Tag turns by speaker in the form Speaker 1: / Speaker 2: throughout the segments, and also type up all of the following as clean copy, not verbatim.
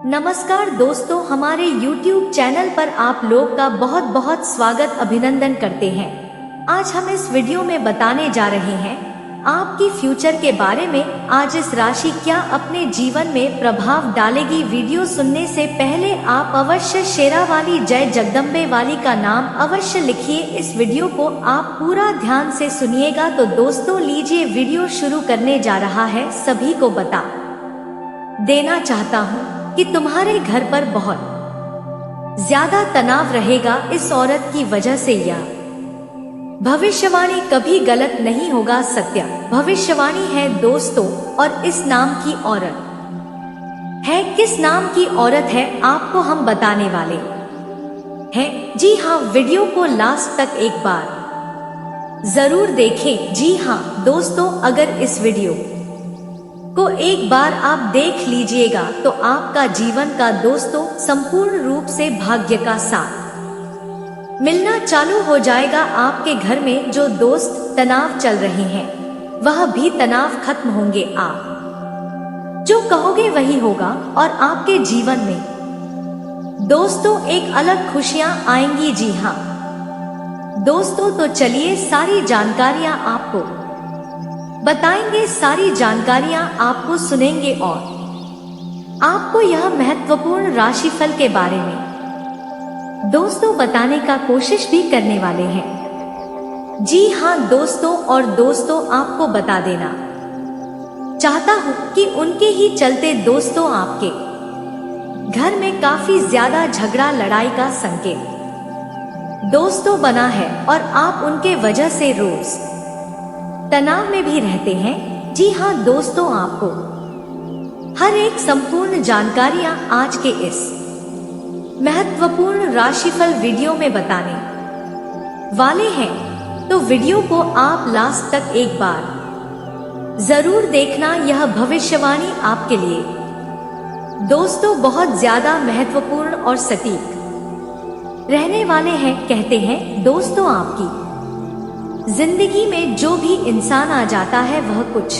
Speaker 1: नमस्कार दोस्तों, हमारे YouTube चैनल पर आप लोग का बहुत बहुत स्वागत अभिनंदन करते हैं। आज हम इस वीडियो में बताने जा रहे हैं आपकी फ्यूचर के बारे में। आज इस राशि क्या अपने जीवन में प्रभाव डालेगी। वीडियो सुनने से पहले आप अवश्य शेरावाली जय जगदम्बे वाली का नाम अवश्य लिखिए। इस वीडियो को आप पूरा ध्यान से सुनिएगा। तो दोस्तों लीजिए, वीडियो शुरू करने जा रहा है। सभी को बता देना चाहता हूँ कि तुम्हारे घर पर बहुत ज्यादा तनाव रहेगा। इस औरत की वजह से यह भविष्यवाणी कभी गलत नहीं होगा, सत्य भविष्यवाणी है दोस्तों। और इस नाम की औरत है, किस नाम की औरत है आपको हम बताने वाले हैं। जी हाँ, वीडियो को लास्ट तक एक बार जरूर देखें। जी हाँ दोस्तों, अगर इस वीडियो को एक बार आप देख लीजिएगा तो आपका जीवन का दोस्तों संपूर्ण रूप से भाग्य का साथ मिलना चालू हो जाएगा। आपके घर में जो दोस्त तनाव चल रहे हैं वह भी तनाव खत्म होंगे। आप जो कहोगे वही होगा और आपके जीवन में दोस्तों एक अलग खुशियां आएंगी। जी हाँ दोस्तों, तो चलिए सारी जानकारियां आपको बताएंगे, सारी जानकारियां आपको सुनेंगे और आपको यह महत्वपूर्ण राशिफल के बारे में दोस्तों बताने का कोशिश भी करने वाले हैं। जी हाँ दोस्तों, और दोस्तों आपको बता देना चाहता हूँ कि उनके ही चलते दोस्तों आपके घर में काफी ज्यादा झगड़ा लड़ाई का संकेत दोस्तों बना है और आप उनके वजह से रोज तनाव में भी रहते हैं। जी हाँ दोस्तों, आपको हर एक संपूर्ण जानकारियां आज के इस महत्वपूर्ण राशिफल वीडियो में बताने वाले हैं। तो वीडियो को आप लास्ट तक एक बार जरूर देखना। यह भविष्यवाणी आपके लिए दोस्तों बहुत ज्यादा महत्वपूर्ण और सटीक रहने वाले हैं। कहते हैं दोस्तों, आपकी जिंदगी में जो भी इंसान आ जाता है वह कुछ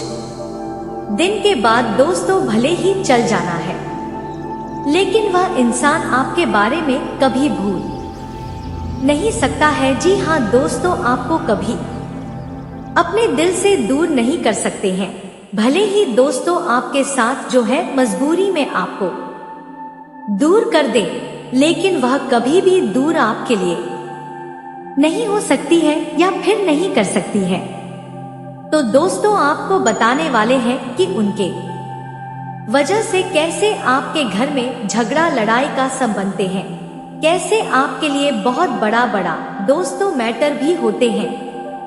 Speaker 1: दिन के बाद दोस्तों भले ही चल जाना है, लेकिन वह इंसान आपके बारे में कभी भूल नहीं सकता है। जी हाँ दोस्तों, आपको कभी अपने दिल से दूर नहीं कर सकते हैं। भले ही दोस्तों आपके साथ जो है मजबूरी में आपको दूर कर दे, लेकिन वह कभी भी दूर आपके लिए नहीं हो सकती है या फिर नहीं कर सकती है। तो दोस्तों आपको बताने वाले हैं कि उनके वजह से कैसे आपके घर में झगड़ा लड़ाई का संबंध हैं, कैसे आपके लिए बहुत बड़ा बड़ा दोस्तों मैटर भी होते हैं।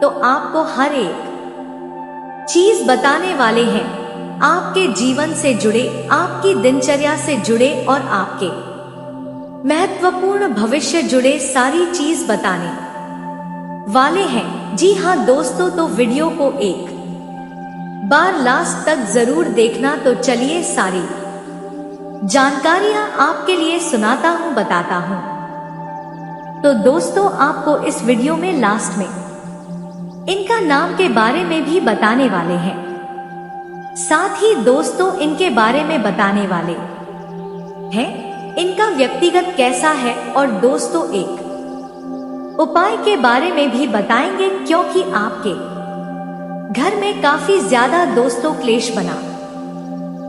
Speaker 1: तो आपको हर एक चीज बताने वाले हैं, आपके जीवन से जुड़े, आपकी दिनचर्या से जुड़े और आपके महत्वपूर्ण भविष्य जुड़े सारी चीज बताने वाले हैं। जी हाँ दोस्तों, तो वीडियो को एक बार लास्ट तक जरूर देखना। तो चलिए सारी जानकारियां आपके लिए सुनाता हूं, बताता हूं। तो दोस्तों आपको इस वीडियो में लास्ट में इनका नाम के बारे में भी बताने वाले हैं, साथ ही दोस्तों इनके बारे में बताने वाले हैं इनका व्यक्तिगत कैसा है, और दोस्तों एक उपाय के बारे में भी बताएंगे, क्योंकि आपके घर में काफी ज्यादा दोस्तों क्लेश बना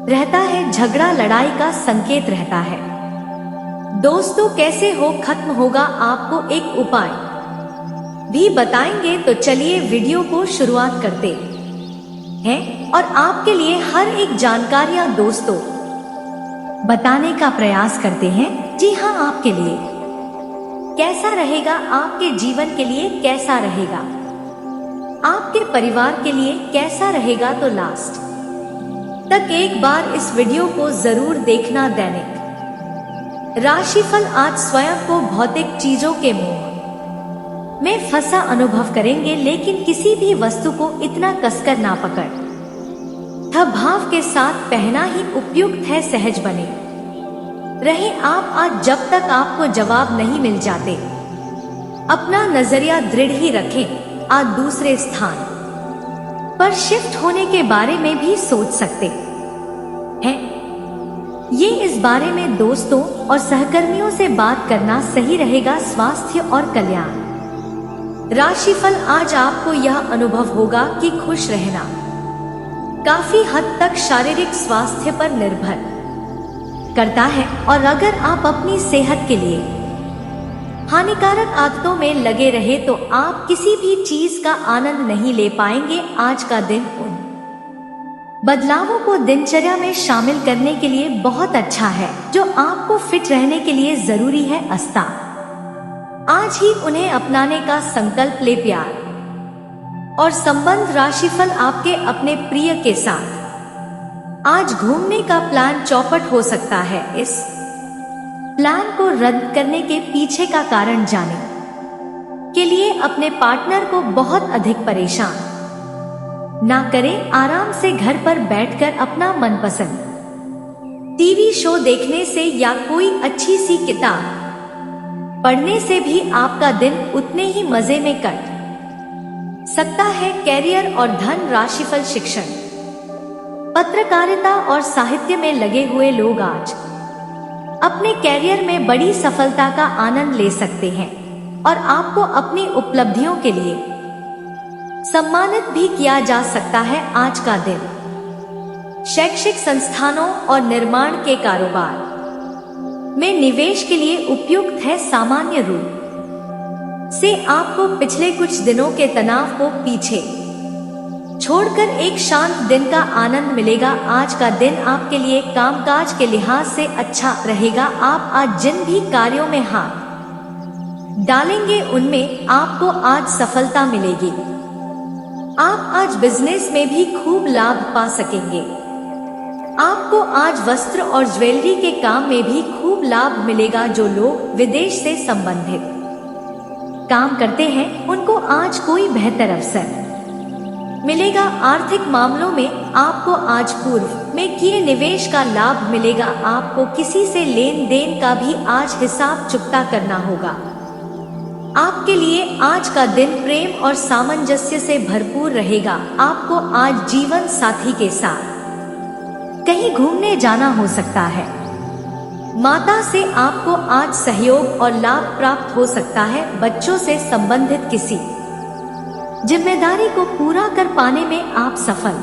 Speaker 1: रहता है, झगड़ा लड़ाई का संकेत रहता है। दोस्तों कैसे हो खत्म होगा, आपको एक उपाय भी बताएंगे। तो चलिए वीडियो को शुरुआत करते हैं और आपके लिए हर एक जानकारियां दोस्तों बताने का प्रयास करते हैं। जी हाँ, आपके लिए कैसा रहेगा, आपके जीवन के लिए कैसा रहेगा, आपके परिवार के लिए कैसा रहेगा। तो लास्ट तक एक बार इस वीडियो को जरूर देखना। दैनिक राशिफल आज स्वयं को भौतिक चीजों के मोह में फंसा अनुभव करेंगे, लेकिन किसी भी वस्तु को इतना कसकर ना पकड़ भाव के साथ पहना ही उपयुक्त है। सहज बने रहे आप आज, जब तक आपको जवाब नहीं मिल जाते। अपना नजरिया दृढ़ ही रखें। आज दूसरे स्थान पर शिफ्ट होने के बारे में भी सोच सकते हैं। ये इस बारे में दोस्तों और सहकर्मियों से बात करना सही रहेगा। स्वास्थ्य और कल्याण। राशिफल, आज आपको यह अनुभव होगा कि खुश रहना काफी हद तक शारीरिक स्वास्थ्य पर निर्भर करता है, और अगर आप अपनी सेहत के लिए हानिकारक आदतों में लगे रहे तो आप किसी भी चीज का आनंद नहीं ले पाएंगे। आज का दिन उन बदलावों को दिनचर्या में शामिल करने के लिए बहुत अच्छा है जो आपको फिट रहने के लिए जरूरी है। अस्ता, आज ही उन्हें अपनाने का संकल्प ले। प्यार और संबंध। राशिफल, आपके अपने प्रिय के साथ आज घूमने का प्लान चौपट हो सकता है। इस प्लान को रद्द करने के पीछे का कारण जानने के लिए अपने पार्टनर को बहुत अधिक परेशान ना करें। आराम से घर पर बैठकर अपना मनपसंद टीवी शो देखने से या कोई अच्छी सी किताब पढ़ने से भी आपका दिन उतने ही मजे में कट सकता है। कैरियर और धन। राशिफल, शिक्षण, पत्रकारिता और साहित्य में लगे हुए लोग आज अपने कैरियर में बड़ी सफलता का आनंद ले सकते हैं और आपको अपनी उपलब्धियों के लिए सम्मानित भी किया जा सकता है। आज का दिन शैक्षिक संस्थानों और निर्माण के कारोबार में निवेश के लिए उपयुक्त है। सामान्य रूप से आपको पिछले कुछ दिनों के तनाव को पीछे छोड़कर एक शांत दिन का आनंद मिलेगा। आज का दिन आपके लिए कामकाज के लिहाज से अच्छा रहेगा। आप आज जिन भी कार्यों में हाथ डालेंगे उनमें आपको आज सफलता मिलेगी। आप आज बिजनेस में भी खूब लाभ पा सकेंगे। आपको आज वस्त्र और ज्वेलरी के काम में भी खूब लाभ मिलेगा। जो लोग विदेश से संबंधित काम करते हैं उनको आज कोई बेहतर अवसर मिलेगा। आर्थिक मामलों में आपको आज पूर्व में किए निवेश का लाभ मिलेगा। आपको किसी से लेन देन का भी आज हिसाब चुकता करना होगा। आपके लिए आज का दिन प्रेम और सामंजस्य से भरपूर रहेगा। आपको आज जीवन साथी के साथ कहीं घूमने जाना हो सकता है। माता से आपको आज सहयोग और लाभ प्राप्त हो सकता है। बच्चों से संबंधित किसी जिम्मेदारी को पूरा कर पाने में आप सफल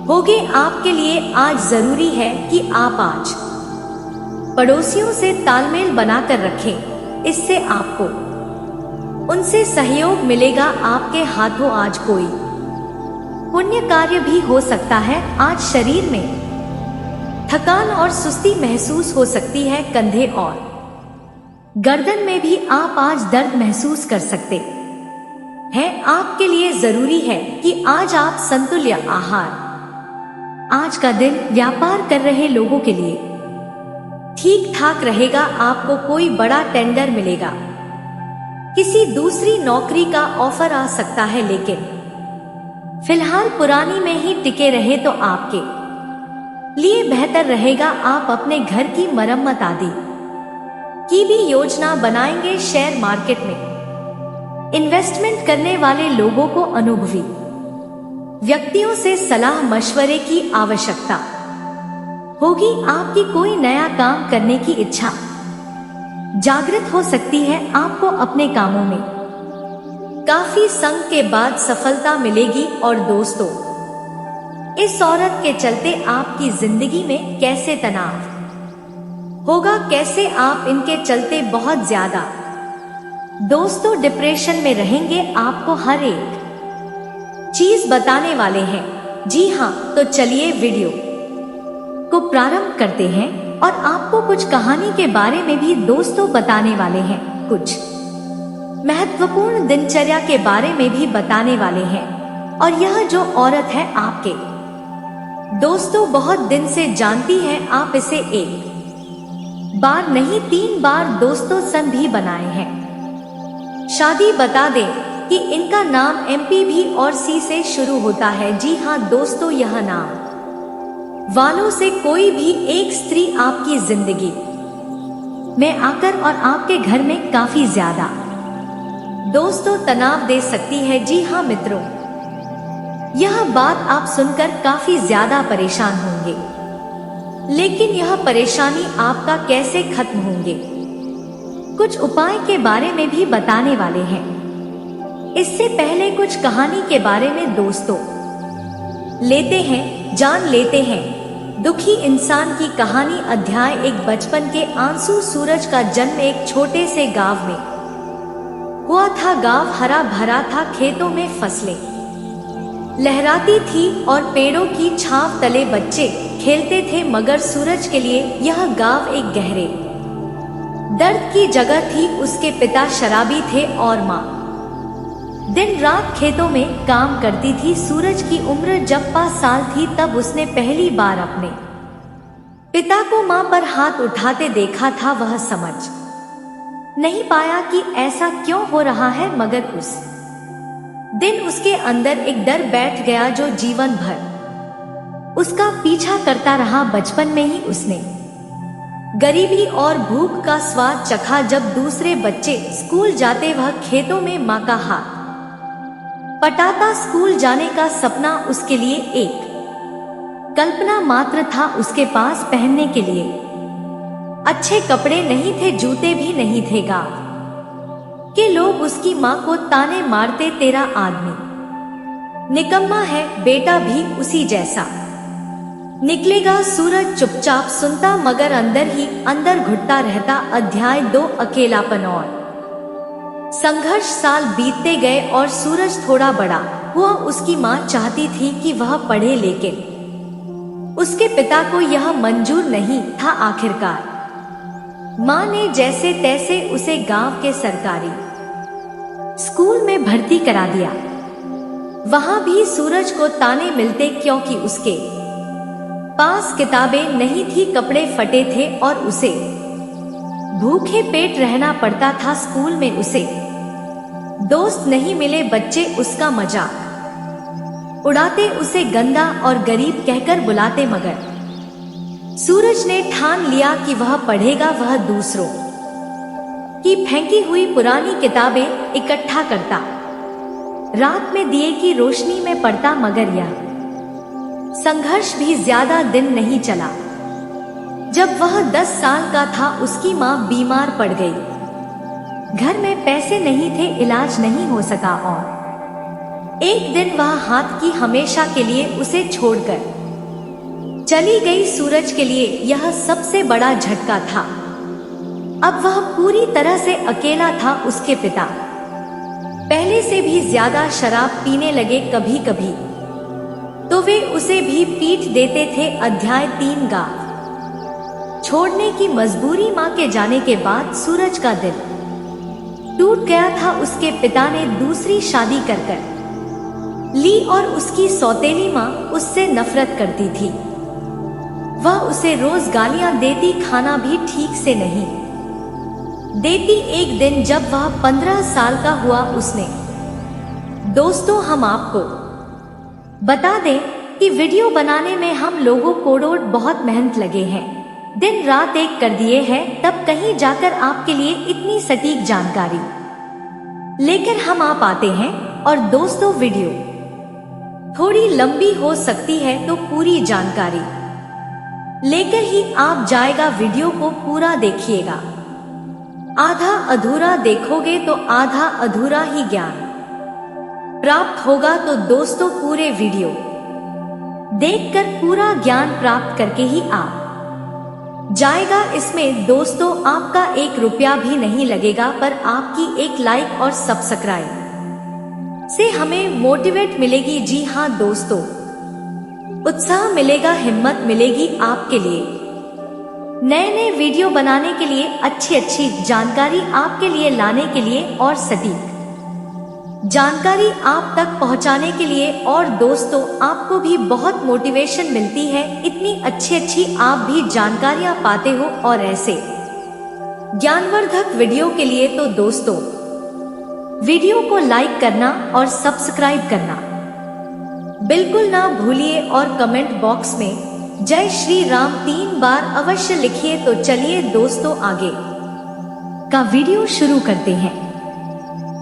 Speaker 1: होगे। आपके लिए आज जरूरी है कि आप आज पड़ोसियों से तालमेल बनाकर रखें, इससे आपको उनसे सहयोग मिलेगा। आपके हाथों आज कोई पुण्य कार्य भी हो सकता है। आज शरीर में थकान और सुस्ती महसूस हो सकती है। कंधे और गर्दन में भी आप आज दर्द महसूस कर सकते हैं। आपके लिए जरूरी है कि आज आप संतुलित आहार। आज का दिन व्यापार कर रहे लोगों के लिए ठीक ठाक रहेगा। आपको कोई बड़ा टेंडर मिलेगा, किसी दूसरी नौकरी का ऑफर आ सकता है, लेकिन फिलहाल पुरानी में ही टिके रहे तो आपके लिए बेहतर रहेगा। आप अपने घर की मरम्मत आदि की भी योजना बनाएंगे। शेयर मार्केट में इन्वेस्टमेंट करने वाले लोगों को अनुभवी व्यक्तियों से सलाह मशवरे की आवश्यकता होगी। आपकी कोई नया काम करने की इच्छा जागृत हो सकती है। आपको अपने कामों में काफी संघ के बाद सफलता मिलेगी। और दोस्तों, इस औरत के चलते आपकी जिंदगी में कैसे तनाव होगा, कैसे आप इनके चलते बहुत ज्यादा दोस्तों डिप्रेशन में रहेंगे। आपको हर एक चीज बताने वाले हैं। जी हाँ, तो चलिए वीडियो को प्रारंभ करते हैं और आपको कुछ कहानी के बारे में भी दोस्तों बताने वाले हैं। कुछ महत्वपूर्ण दिनचर्या के बारे में भी बताने वाले हैं। और यह जो औरत है आपके दोस्तों बहुत दिन से जानती है। आप इसे एक बार नहीं 3 बार दोस्तों संग भी बनाए हैं। शादी बता दें कि इनका नाम MP भी और C से शुरू होता है। जी हाँ दोस्तों, यह नाम वालों से कोई भी एक स्त्री आपकी जिंदगी में आकर और आपके घर में काफी ज्यादा दोस्तों तनाव दे सकती है। जी हाँ मित्रों, यह बात आप सुनकर काफी ज्यादा परेशान होंगे, लेकिन यह परेशानी आपका कैसे खत्म होंगे, कुछ उपाय के बारे में भी बताने वाले हैं। इससे पहले कुछ कहानी के बारे में दोस्तों जान लेते हैं। दुखी इंसान की कहानी अध्याय 1। बचपन के आंसू। सूरज का जन्म एक छोटे से गांव में हुआ था। गांव हरा भरा था, खेतों में फसलें लहराती थी और पेड़ों की छांव तले बच्चे खेलते थे। मगर सूरज के लिए यह गांव एक गहरे दर्द की जगह थी। उसके पिता शराबी थे और माँ दिन रात खेतों में काम करती थी। सूरज की उम्र जब 5 साल थी तब उसने पहली बार अपने पिता को माँ पर हाथ उठाते देखा था। वह समझ नहीं पाया कि ऐसा क्यों हो रहा है, मगर उस दिन उसके अंदर एक डर बैठ गया जो जीवन भर उसका पीछा करता रहा। बचपन में ही उसने गरीबी और भूख का स्वाद चखा। जब दूसरे बच्चे स्कूल जाते वह खेतों में माँ का हाथ पटाता। स्कूल जाने का सपना उसके लिए एक कल्पना मात्र था। उसके पास पहनने के लिए अच्छे कपड़े नहीं थे, जूते भी नहीं थे। गांव के लोग उसकी माँ को ताने मारते, तेरा आदमी निकम्मा है, बेटा भी उसी जैसा निकलेगा। सूरज चुपचाप सुनता मगर अंदर ही अंदर घुटता रहता। अध्याय 2। अकेलापन और संघर्ष। साल बीतते गए और सूरज थोड़ा बड़ा हुआ। उसकी माँ चाहती थी कि वह पढ़े, लेकिन उसके पिता को यह मंजूर नहीं था। आखिरकार माँ ने जैसे तैसे उसे गांव के सरकारी स्कूल में भर्ती करा दिया। वहां भी सूरज को ताने मिलते क्योंकि उसके पास किताबें नहीं थी, कपड़े फटे थे और उसे भूखे पेट रहना पड़ता था। स्कूल में उसे दोस्त नहीं मिले, बच्चे उसका मजाक उड़ाते, उसे गंदा और गरीब कहकर बुलाते। मगर सूरज ने ठान लिया कि वह पढ़ेगा। वह दूसरों की फेंकी हुई पुरानी किताबें इकट्ठा करता, रात में दिए की रोशनी में पढ़ता। मगर यह संघर्ष भी ज्यादा दिन नहीं चला। जब वह 10 साल का था उसकी माँ बीमार पड़ गई। घर में पैसे नहीं थे, इलाज नहीं हो सका और एक दिन वह हाथ की हमेशा के लिए उसे छोड़कर चली गई। सूरज के लिए यह सबसे बड़ा झटका था। अब वह पूरी तरह से अकेला था। उसके पिता पहले से भी ज्यादा शराब पीने लगे, कभी कभी तो वे उसे भी पीट देते थे। अध्याय 3। गांव छोड़ने की मजबूरी। माँ के जाने के बाद सूरज का दिल टूट गया था। उसके पिता ने दूसरी शादी कर ली और उसकी सौतेली माँ उससे नफरत करती थी। वह उसे रोज गालियां देती, खाना भी ठीक से नहीं देती। एक दिन जब वह 15 साल का हुआ उसने दोस्तों हम आपको बता दें कि वीडियो बनाने में हम लोगों को बहुत मेहनत लगे हैं, दिन रात एक कर दिए हैं, तब कहीं जाकर आपके लिए इतनी सटीक जानकारी लेकर हम आप आते हैं। और दोस्तों वीडियो थोड़ी लंबी हो सकती है तो पूरी जानकारी लेकर ही आप जाएगा। वीडियो को पूरा देखिएगा, आधा अधूरा देखोगे तो आधा अधूरा ही ज्ञान प्राप्त होगा। तो दोस्तों पूरे वीडियो देखकर पूरा ज्ञान प्राप्त करके ही आप जाएगा। इसमें दोस्तों आपका 1 रुपया भी नहीं लगेगा, पर आपकी एक लाइक और सब्सक्राइब से हमें मोटिवेट मिलेगी। जी हाँ दोस्तों, उत्साह मिलेगा, हिम्मत मिलेगी आपके लिए नए नए वीडियो बनाने के लिए, अच्छी जानकारी आपके लिए लाने के लिए और सटीक जानकारी आप तक पहुंचाने के लिए। और दोस्तों आपको भी बहुत मोटिवेशन मिलती है, इतनी अच्छी आप भी जानकारियां पाते हो और ऐसे ज्ञानवर्धक वीडियो के लिए। तो दोस्तों वीडियो को लाइक करना और सब्सक्राइब करना बिल्कुल ना भूलिए और कमेंट बॉक्स में जय श्री राम 3 बार अवश्य लिखिए। तो चलिए दोस्तों आगे का वीडियो शुरू करते हैं।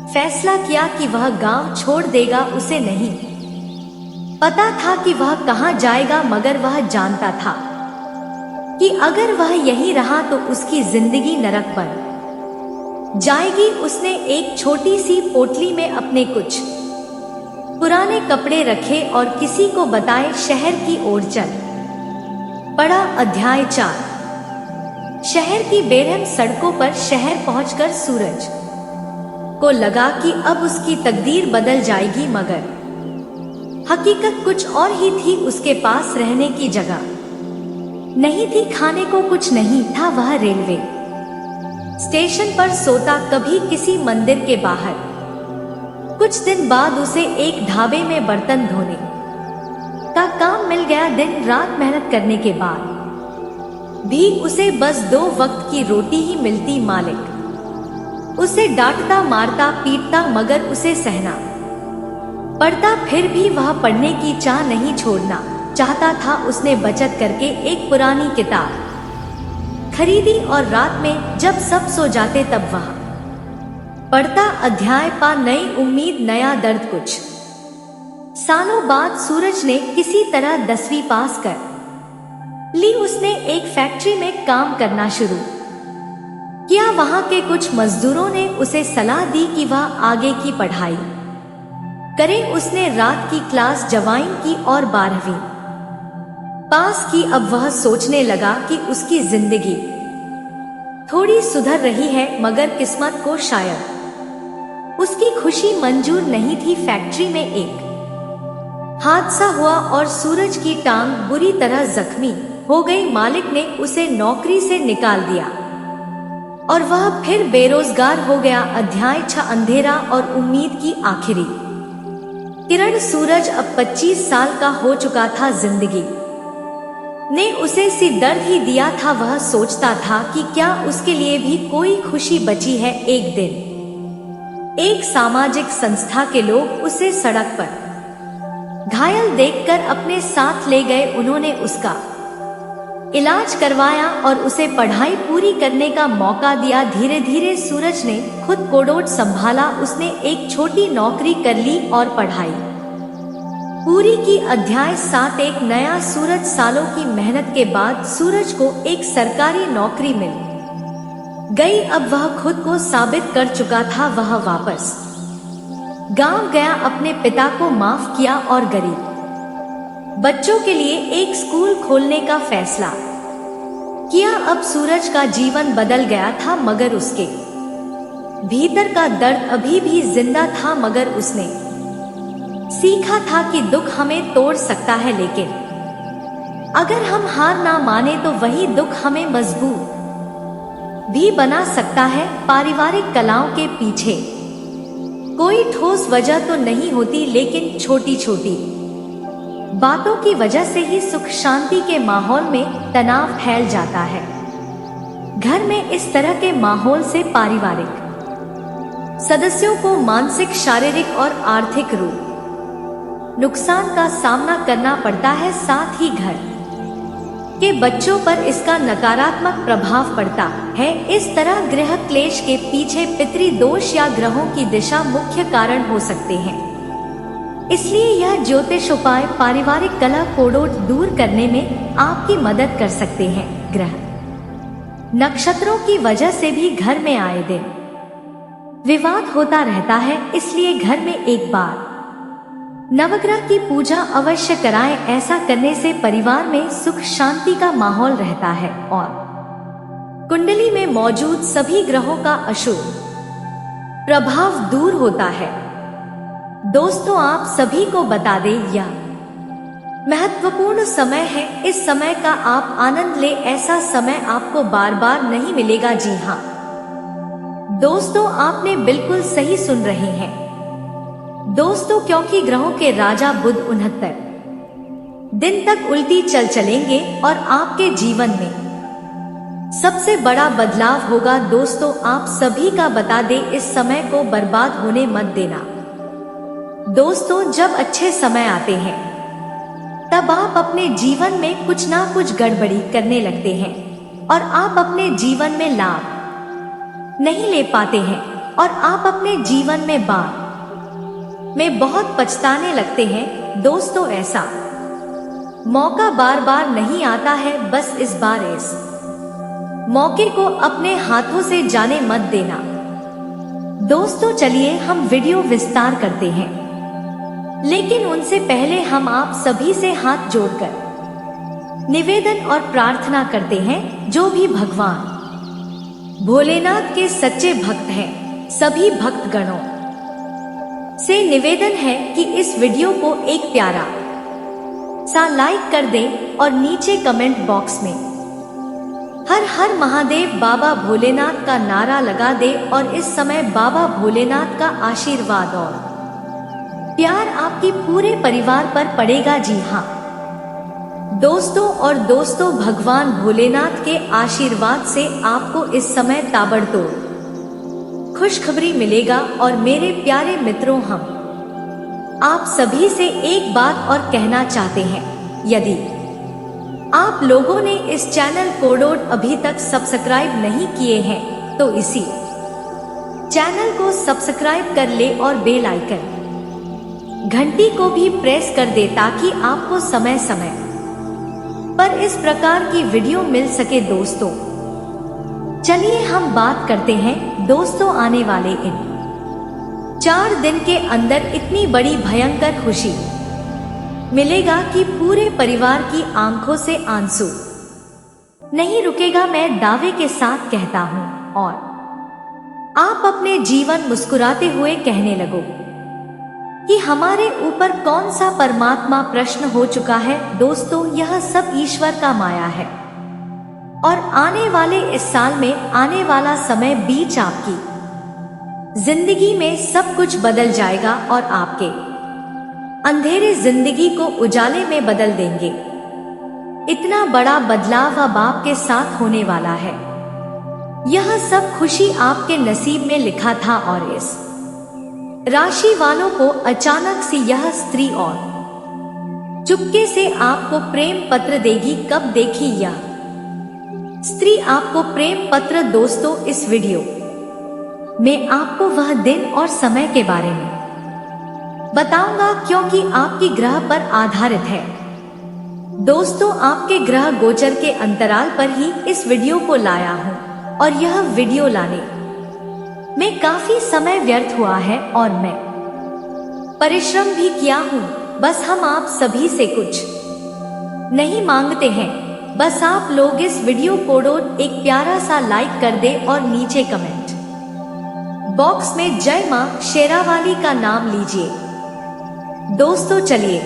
Speaker 1: फैसला किया कि वह गांव छोड़ देगा। उसे नहीं पता था कि वह कहां जाएगा, मगर वह जानता था कि अगर वह यहीं रहा तो उसकी जिंदगी नरक बन जाएगी। उसने एक छोटी सी पोटली में अपने कुछ पुराने कपड़े रखे और किसी को बताए शहर की ओर चल पड़ा। अध्याय 4। शहर की बेरहम सड़कों पर शहर पहुंचकर सूरज को लगा कि अब उसकी तकदीर बदल जाएगी, मगर हकीकत कुछ और ही थी। उसके पास रहने की जगह नहीं थी, खाने को कुछ नहीं था। वह रेलवे स्टेशन पर सोता, कभी किसी मंदिर के बाहर। कुछ दिन बाद उसे एक ढाबे में बर्तन धोने का काम मिल गया। दिन रात मेहनत करने के बाद भी उसे बस 2 वक्त की रोटी ही मिलती। मालिक उसे डांटता, मारता, पीटता, मगर उसे सहना पड़ता। फिर भी वह पढ़ने की चाह नहीं छोड़ना चाहता था। उसने बचत करके एक पुरानी किताब खरीदी और रात में जब सब सो जाते तब वह पढ़ता। अध्याय पा, नई उम्मीद, नया दर्द। कुछ सालों बाद सूरज ने किसी तरह 10वीं पास कर ली। उसने एक फैक्ट्री में काम करना शुरू किया। वहां के कुछ मजदूरों ने उसे सलाह दी कि वह आगे की पढ़ाई करे। उसने रात की क्लास ज्वाइन की और 12वीं पास की। अब वह सोचने लगा कि उसकी जिंदगी थोड़ी सुधर रही है, मगर किस्मत को शायद उसकी खुशी मंजूर नहीं थी। फैक्ट्री में एक हादसा हुआ और सूरज की टांग बुरी तरह जख्मी हो गई। मालिक ने उसे नौकरी से निकाल दिया और वह फिर बेरोजगार हो गया। अध्याय 6। अंधेरा और उम्मीद की आखिरी किरण। सूरज अब 25 साल का हो चुका था। जिंदगी ने उसे सिर दर्द ही दिया था। वह सोचता था कि क्या उसके लिए भी कोई खुशी बची है। एक दिन एक सामाजिक संस्था के लोग उसे सड़क पर घायल देखकर अपने साथ ले गए। उन्होंने उसका इलाज करवाया और उसे पढ़ाई पूरी करने का मौका दिया। धीरे धीरे सूरज ने खुद को डोट संभाला। उसने एक छोटी नौकरी कर ली और पढ़ाई पूरी की। अध्याय 7। एक नया सूरज। सालों की मेहनत के बाद सूरज को एक सरकारी नौकरी मिल गई। अब वह खुद को साबित कर चुका था। वह वापस गांव गया, अपने पिता को माफ किया और गरीब बच्चों के लिए एक स्कूल खोलने का फैसला किया। अब सूरज का जीवन बदल गया था, मगर उसके भीतर का दर्द अभी भी जिंदा था। मगर उसने सीखा था कि दुख हमें तोड़ सकता है, लेकिन अगर हम हार ना माने तो वही दुख हमें मजबूत भी बना सकता है। पारिवारिक कलहों के पीछे कोई ठोस वजह तो नहीं होती, लेकिन छोटी छोटी बातों की वजह से ही सुख शांति के माहौल में तनाव फैल जाता है। घर में इस तरह के माहौल से पारिवारिक सदस्यों को मानसिक, शारीरिक और आर्थिक रूप नुकसान का सामना करना पड़ता है। साथ ही घर के बच्चों पर इसका नकारात्मक प्रभाव पड़ता है। इस तरह गृह क्लेश के पीछे पितृ दोष या ग्रहों की दिशा मुख्य कारण हो सकते हैं। इसलिए यह ज्योतिष उपाय पारिवारिक कलह को दूर करने में आपकी मदद कर सकते हैं। ग्रह नक्षत्रों की वजह से भी घर में आए दिन विवाद होता रहता है, इसलिए घर में एक बार नवग्रह की पूजा अवश्य कराएं। ऐसा करने से परिवार में सुख शांति का माहौल रहता है और कुंडली में मौजूद सभी ग्रहों का अशुभ प्रभाव दूर होता है। दोस्तों, आप सभी को बता दें, यह महत्वपूर्ण समय है। इस समय का आप आनंद ले। ऐसा समय आपको बार बार नहीं मिलेगा। जी हाँ दोस्तों, आपने बिल्कुल सही सुन रहे हैं दोस्तों, क्योंकि ग्रहों के राजा बुध 69 दिन तक उल्टी चलेंगे और आपके जीवन में सबसे बड़ा बदलाव होगा। दोस्तों, आप सभी का बता दें, इस समय को बर्बाद होने मत देना। दोस्तों, जब अच्छे समय आते हैं तब आप अपने जीवन में कुछ ना कुछ गड़बड़ी करने लगते हैं और आप अपने जीवन में लाभ नहीं ले पाते हैं और आप अपने जीवन में बाद में बहुत पछताने लगते हैं। दोस्तों, ऐसा मौका बार बार नहीं आता है, बस इस बार इस मौके को अपने हाथों से जाने मत देना। दोस्तों चलिए हम वीडियो विस्तार करते हैं, लेकिन उनसे पहले हम आप सभी से हाथ जोड़कर निवेदन और प्रार्थना करते हैं, जो भी भगवान भोलेनाथ के सच्चे भक्त हैं, सभी भक्तगणों से निवेदन है कि इस वीडियो को एक प्यारा सा लाइक कर दें और नीचे कमेंट बॉक्स में हर हर महादेव बाबा भोलेनाथ का नारा लगा दे। और इस समय बाबा भोलेनाथ का आशीर्वाद और प्यार आपके पूरे परिवार पर पड़ेगा। जी हाँ दोस्तों, भगवान भोलेनाथ के आशीर्वाद से आपको इस समय ताबड़तोड़ खुशखबरी मिलेगा। और मेरे प्यारे मित्रों, हम आप सभी से एक बात और कहना चाहते हैं, यदि आप लोगों ने इस चैनल को अभी तक सब्सक्राइब नहीं किए हैं तो इसी चैनल को सब्सक्राइब कर ले और बेल आइकन घंटी को भी प्रेस कर दे, ताकि आपको समय समय पर इस प्रकार की वीडियो मिल सके। दोस्तों चलिए हम बात करते हैं दोस्तों, आने वाले इन 4 दिन के अंदर इतनी बड़ी भयंकर खुशी मिलेगा कि पूरे परिवार की आंखों से आंसू नहीं रुकेगा। मैं दावे के साथ कहता हूँ और आप अपने जीवन मुस्कुराते हुए कहने लगो कि हमारे ऊपर कौन सा परमात्मा प्रश्न हो चुका है। दोस्तों यह सब ईश्वर का माया है और आने वाले इस साल में आने वाला समय बीच आपकी जिंदगी में सब कुछ बदल जाएगा और आपके अंधेरे जिंदगी को उजाले में बदल देंगे। इतना बड़ा बदलाव अब आपके साथ होने वाला है। यह सब खुशी आपके नसीब में लिखा था और इस राशि वालों को अचानक से यह स्त्री और चुपके से आपको प्रेम पत्र देगी। कब देखी यह स्त्री आपको प्रेम पत्र? दोस्तों इस वीडियो में आपको वह दिन और समय के बारे में बताऊंगा, क्योंकि आपकी ग्रह पर आधारित है। दोस्तों आपके ग्रह गोचर के अंतराल पर ही इस वीडियो को लाया हूं और यह वीडियो लाने में काफी समय व्यर्थ हुआ है और मैं परिश्रम भी किया हूं। बस हम आप सभी से कुछ नहीं मांगते हैं, बस आप लोग इस वीडियो को एक प्यारा सा लाइक कर दे और नीचे कमेंट बॉक्स में जय मां शेरावाली का नाम लीजिए। दोस्तों चलिए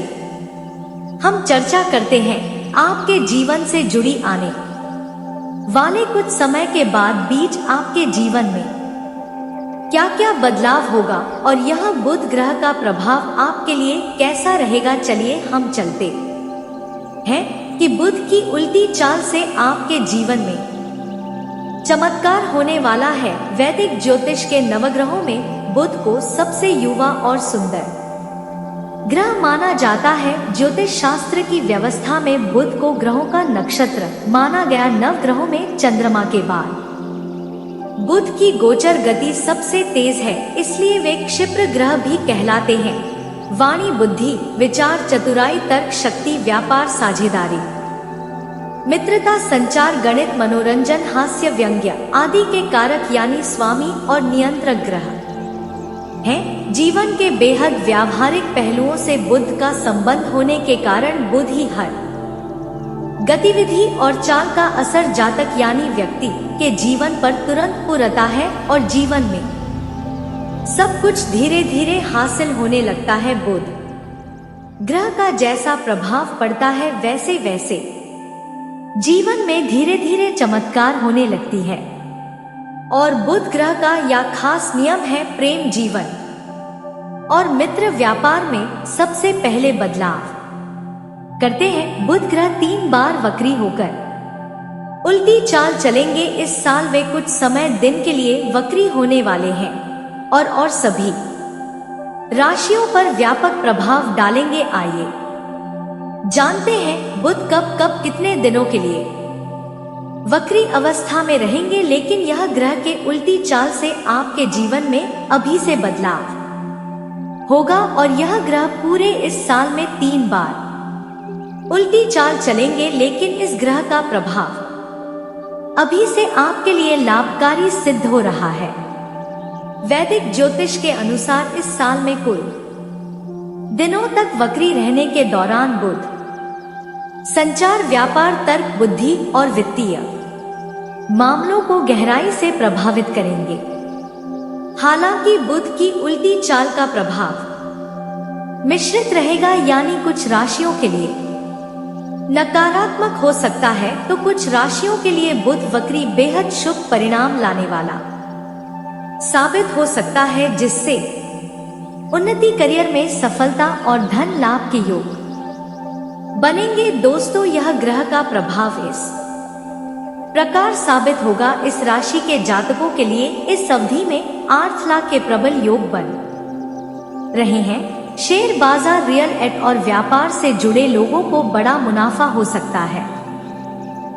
Speaker 1: हम चर्चा करते हैं आपके जीवन से जुड़ी आने वाले कुछ समय के बाद बीच आपके जीवन में क्या क्या बदलाव होगा और यह बुध ग्रह का प्रभाव आपके लिए कैसा रहेगा। चलिए हम चलते हैं कि बुध की उल्टी चाल से आपके जीवन में चमत्कार होने वाला है। वैदिक ज्योतिष के नवग्रहों में बुध को सबसे युवा और सुंदर ग्रह माना जाता है। ज्योतिष शास्त्र की व्यवस्था में बुध को ग्रहों का नक्षत्र माना गया। नवग्रहों में चंद्रमा के बाद बुध की गोचर गति सबसे तेज है, इसलिए वे क्षिप्र ग्रह भी कहलाते हैं। वाणी, बुद्धि, विचार, चतुराई, तर्क शक्ति, व्यापार, साझेदारी, मित्रता, संचार, गणित, मनोरंजन, हास्य, व्यंग्य आदि के कारक यानी स्वामी और नियंत्रक ग्रह हैं। जीवन के बेहद व्यावहारिक पहलुओं से बुध का संबंध होने के कारण बुध ही हर गतिविधि और चाल का असर जातक यानी व्यक्ति के जीवन पर तुरंत पुरता है और जीवन में सब कुछ धीरे धीरे हासिल होने लगता है। बुध ग्रह का जैसा प्रभाव पड़ता है वैसे वैसे जीवन में धीरे धीरे चमत्कार होने लगती है। और बुध ग्रह का या खास नियम है प्रेम जीवन और मित्र व्यापार में सबसे पहले बदलाव करते हैं। बुध ग्रह 3 बार वक्री होकर उल्टी चाल चलेंगे। इस साल वे कुछ समय दिन के लिए वक्री होने वाले हैं और सभी राशियों पर व्यापक प्रभाव डालेंगे। आइए जानते हैं बुध कब कितने दिनों के लिए वक्री अवस्था में रहेंगे। लेकिन यह ग्रह के उल्टी चाल से आपके जीवन में अभी से बदलाव होगा और यह ग्रह पूरे इस साल में 3 बार उल्टी चाल चलेंगे, लेकिन इस ग्रह का प्रभाव अभी से आपके लिए लाभकारी सिद्ध हो रहा है। वैदिक ज्योतिष के अनुसार इस साल में कुल दिनों तक वक्री रहने के दौरान बुध संचार, व्यापार, तर्क, बुद्धि और वित्तीय मामलों को गहराई से प्रभावित करेंगे। हालांकि बुध की उल्टी चाल का प्रभाव मिश्रित रहेगा, यानी कुछ राशियों के लिए नकारात्मक हो सकता है तो कुछ राशियों के लिए बुध वक्री बेहद शुभ परिणाम लाने वाला साबित हो सकता है, जिससे उन्नति, करियर में सफलता और धन लाभ के योग बनेंगे। दोस्तों, यह ग्रह का प्रभाव इस प्रकार साबित होगा। इस राशि के जातकों के लिए इस अवधि में 8 लाख के प्रबल योग बन रहे हैं। शेयर बाजार, रियल एस्टेट और व्यापार से जुड़े लोगों को बड़ा मुनाफा हो सकता है।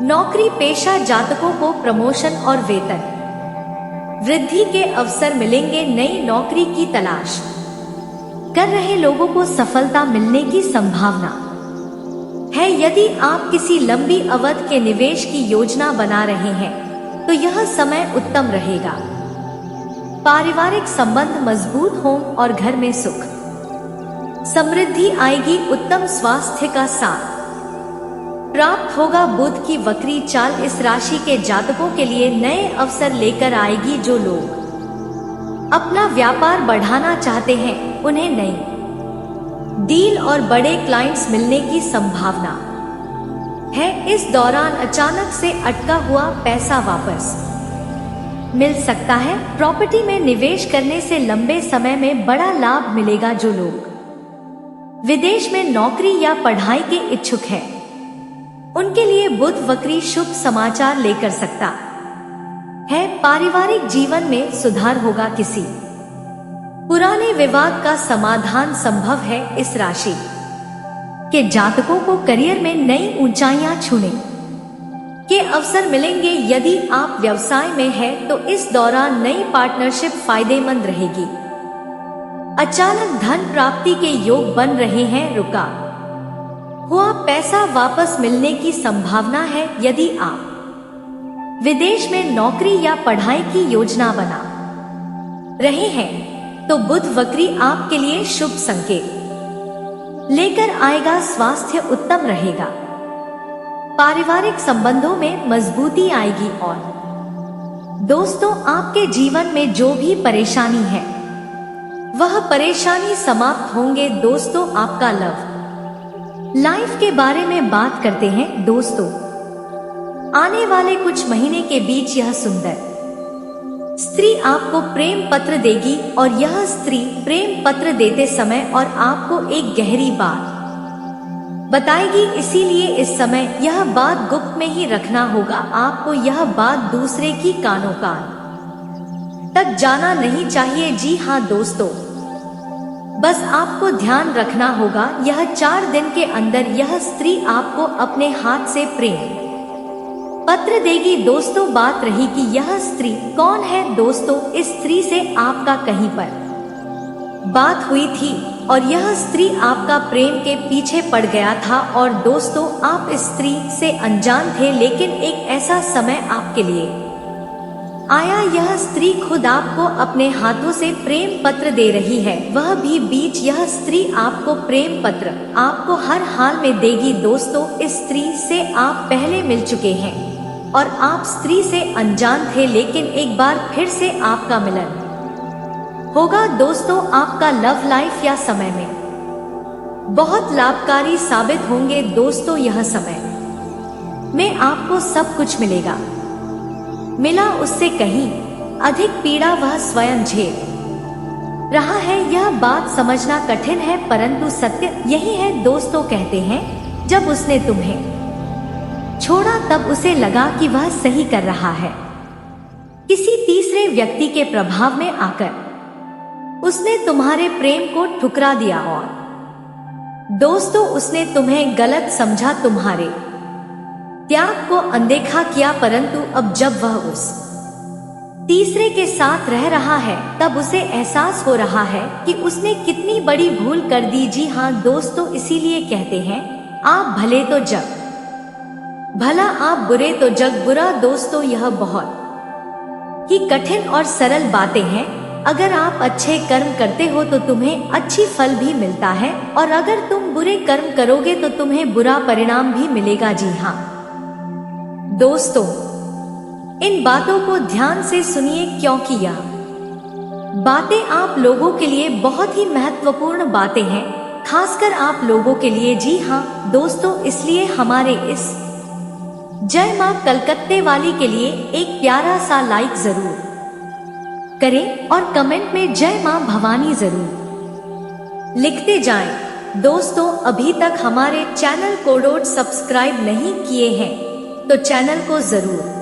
Speaker 1: नौकरी पेशा जातकों को प्रमोशन और वेतन वृद्धि के अवसर मिलेंगे। नई नौकरी की तलाश कर रहे लोगों को सफलता मिलने की संभावना है। यदि आप किसी लंबी अवधि के निवेश की योजना बना रहे हैं तो यह समय उत्तम रहेगा। पारिवारिक संबंध मजबूत हों और घर में सुख समृद्धि आएगी। उत्तम स्वास्थ्य का साथ प्राप्त होगा। बुध की वक्री चाल इस राशि के जातकों के लिए नए अवसर लेकर आएगी। जो लोग अपना व्यापार बढ़ाना चाहते हैं उन्हें नई डील और बड़े क्लाइंट्स मिलने की संभावना है। इस दौरान अचानक से अटका हुआ पैसा वापस मिल सकता है। प्रॉपर्टी में निवेश करने से लंबे समय में बड़ा लाभ मिलेगा। जो लोग विदेश में नौकरी या पढ़ाई के इच्छुक हैं, उनके लिए बुध वक्री शुभ समाचार लेकर सकता है। पारिवारिक जीवन में सुधार होगा। किसी पुराने विवाद का समाधान संभव है। इस राशि के जातकों को करियर में नई ऊंचाइयां छूने के अवसर मिलेंगे। यदि आप व्यवसाय में हैं तो इस दौरान नई पार्टनरशिप फायदेमंद रहेगी। अचानक धन प्राप्ति के योग बन रहे हैं। रुका हुआ पैसा वापस मिलने की संभावना है। यदि आप विदेश में नौकरी या पढ़ाई की योजना बना रहे हैं तो बुध वक्री आपके लिए शुभ संकेत लेकर आएगा। स्वास्थ्य उत्तम रहेगा। पारिवारिक संबंधों में मजबूती आएगी। और दोस्तों, आपके जीवन में जो भी परेशानी है वह परेशानी समाप्त होंगे। दोस्तों, आपका लव लाइफ के बारे में बात करते हैं। दोस्तों, आने वाले कुछ महीने के बीच यह सुंदर स्त्री आपको प्रेम पत्र देगी और यह स्त्री प्रेम पत्र देते समय और आपको एक गहरी बात बताएगी। इसीलिए इस समय यह बात गुप्त में ही रखना होगा। आपको यह बात दूसरे की कानों कान तक जाना नहीं चाहिए। जी हाँ दोस्तों, बस आपको ध्यान रखना होगा। यह 4 दिन के अंदर यह स्त्री आपको अपने हाथ से प्रेम पत्र देगी। दोस्तों, बात रही कि यह स्त्री कौन है। दोस्तों, इस स्त्री से आपका कहीं पर बात हुई थी और यह स्त्री आपका प्रेम के पीछे पड़ गया था। और दोस्तों, आप इस स्त्री से अनजान थे, लेकिन एक ऐसा समय आपके लिए आया। यह स्त्री खुद आपको अपने हाथों से प्रेम पत्र दे रही है। वह भी बीच यह स्त्री आपको प्रेम पत्र आपको हर हाल में देगी। दोस्तों, इस स्त्री से आप पहले मिल चुके हैं और आप स्त्री से अनजान थे, लेकिन एक बार फिर से आपका मिलन होगा। दोस्तों, आपका लव लाइफ या समय में बहुत लाभकारी साबित होंगे। दोस्तों, यह समय में आपको सब कुछ मिला उससे कहीं अधिक पीड़ा वह स्वयं झेल रहा है। यह बात समझना कठिन है, परंतु सत्य यही है। दोस्तों, कहते हैं जब उसने तुम्हें छोड़ा तब उसे लगा कि वह सही कर रहा है। किसी तीसरे व्यक्ति के प्रभाव में आकर उसने तुम्हारे प्रेम को ठुकरा दिया और दोस्तों, उसने तुम्हें गलत समझा, तुम्हारे त्याग को अनदेखा किया। परंतु अब जब वह उस तीसरे के साथ रह रहा है तब उसे एहसास हो रहा है कि उसने कितनी बड़ी भूल कर दी। जी हाँ दोस्तों, इसीलिए कहते हैं आप भले तो जग भला, आप बुरे तो जग बुरा। दोस्तों, यह बहुत ही कठिन और सरल बातें हैं। अगर आप अच्छे कर्म करते हो तो तुम्हें अच्छी फल भी मिलता है, और अगर तुम बुरे कर्म करोगे तो तुम्हें बुरा परिणाम भी मिलेगा। जी हाँ दोस्तों, इन बातों को ध्यान से सुनिए, क्योंकि यह बातें आप लोगों के लिए बहुत ही महत्वपूर्ण बातें हैं, खासकर आप लोगों के लिए। जी हाँ दोस्तों, इसलिए हमारे इस जय मां कलकत्ते वाली के लिए एक प्यारा सा लाइक जरूर करें और कमेंट में जय मां भवानी जरूर लिखते जाएं। दोस्तों, अभी तक हमारे चैनल को सब्सक्राइब नहीं किए हैं तो चैनल को जरूर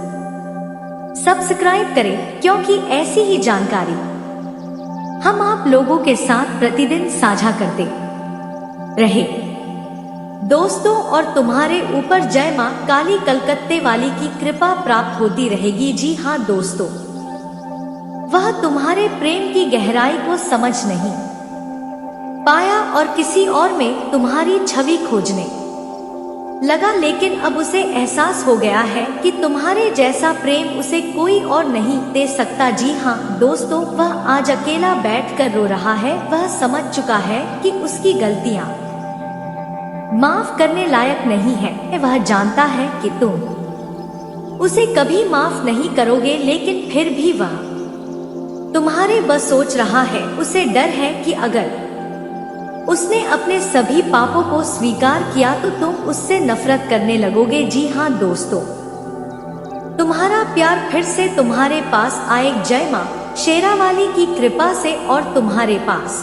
Speaker 1: सब्सक्राइब करें, क्योंकि ऐसी ही जानकारी हम आप लोगों के साथ प्रतिदिन साझा करते रहे। दोस्तों, और तुम्हारे ऊपर जय मां काली कलकत्ते वाली की कृपा प्राप्त होती रहेगी। जी हाँ दोस्तों, वह तुम्हारे प्रेम की गहराई को समझ नहीं पाया और किसी और में तुम्हारी छवि खोजने लगा, लेकिन अब उसे एहसास हो गया है कि तुम्हारे जैसा प्रेम उसे कोई और नहीं दे सकता। जी हाँ दोस्तों, वह आज अकेला बैठकर रो रहा है। वह समझ चुका है कि उसकी गलतियां माफ करने लायक नहीं है। वह जानता है कि तुम उसे कभी माफ नहीं करोगे, लेकिन फिर भी वह तुम्हारे बस सोच रहा है। उसे डर है कि अगर उसने अपने सभी पापों को स्वीकार किया तो तुम उससे नफरत करने लगोगे। जी हाँ दोस्तों, तुम्हारा प्यार फिर से तुम्हारे पास आए जय मां शेरावाली की कृपा से, और तुम्हारे पास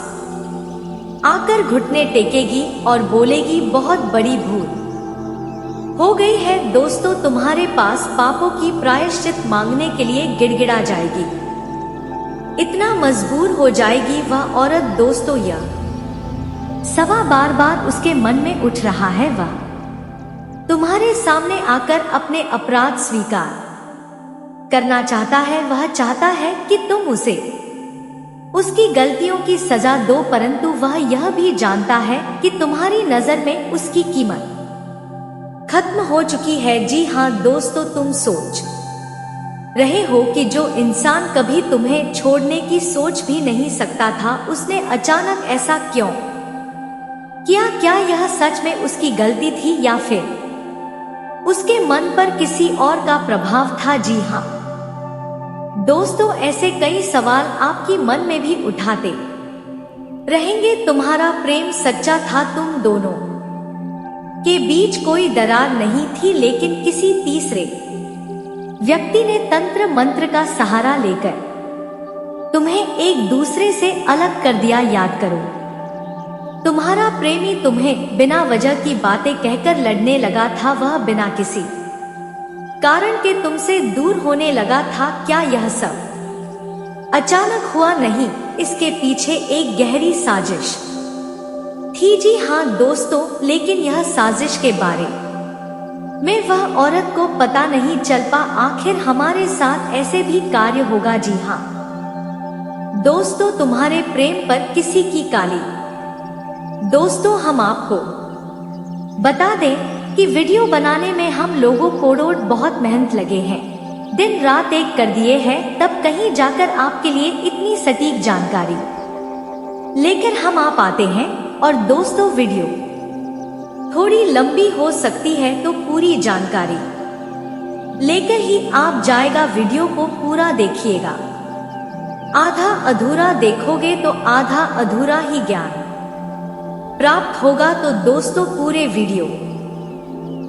Speaker 1: आकर घुटने टेकेगी और बोलेगी, बहुत बड़ी भूल हो गई है। दोस्तों, तुम्हारे पास पापों की प्रायश्चित मांगने के लिए गिड़गिड़ा जाएगी, इतना मजबूर हो जाएगी वह औरत। दोस्तों, यह सवाल बार बार उसके मन में उठ रहा है। वह तुम्हारे सामने आकर अपने अपराध स्वीकार करना चाहता है। वह चाहता है कि तुम उसे उसकी गलतियों की सजा दो, परंतु वह यह भी जानता है कि तुम्हारी नजर में उसकी कीमत खत्म हो चुकी है। जी हाँ दोस्तों, तुम सोच रहे हो कि जो इंसान कभी तुम्हें छोड़ने की सोच भी नहीं सकता था, उसने अचानक ऐसा क्यों किया? क्या यह सच में उसकी गलती थी या फिर उसके मन पर किसी और का प्रभाव था? जी हाँ दोस्तों, ऐसे कई सवाल आपकी मन में भी उठाते रहेंगे। तुम्हारा प्रेम सच्चा था, तुम दोनों के बीच कोई दरार नहीं थी, लेकिन किसी तीसरे व्यक्ति ने तंत्र मंत्र का सहारा लेकर तुम्हें एक दूसरे से अलग कर दिया। याद करो, तुम्हारा प्रेमी तुम्हें बिना वजह की बातें कहकर लड़ने लगा था। वह बिना किसी कारण के तुमसे दूर होने लगा था। क्या यह सब अचानक हुआ? नहीं, इसके पीछे एक गहरी साजिश थी। जी हाँ दोस्तों, लेकिन यह साजिश के बारे में वह औरत को पता नहीं चल पा। आखिर हमारे साथ ऐसे भी कार्य होगा। जी हाँ दोस्तों, तुम्हारे प्रेम पर किसी की काली। दोस्तों, हम आपको बता दें कि वीडियो बनाने में हम लोगों को बहुत मेहनत लगे हैं, दिन रात एक कर दिए हैं, तब कहीं जाकर आपके लिए इतनी सटीक जानकारी लेकर हम आ पाते हैं। और दोस्तों, वीडियो थोड़ी लंबी हो सकती है तो पूरी जानकारी लेकर ही आप जाएगा। वीडियो को पूरा देखिएगा, आधा अधूरा देखोगे तो आधा अधूरा ही ज्ञान प्राप्त होगा। तो दोस्तों, पूरे वीडियो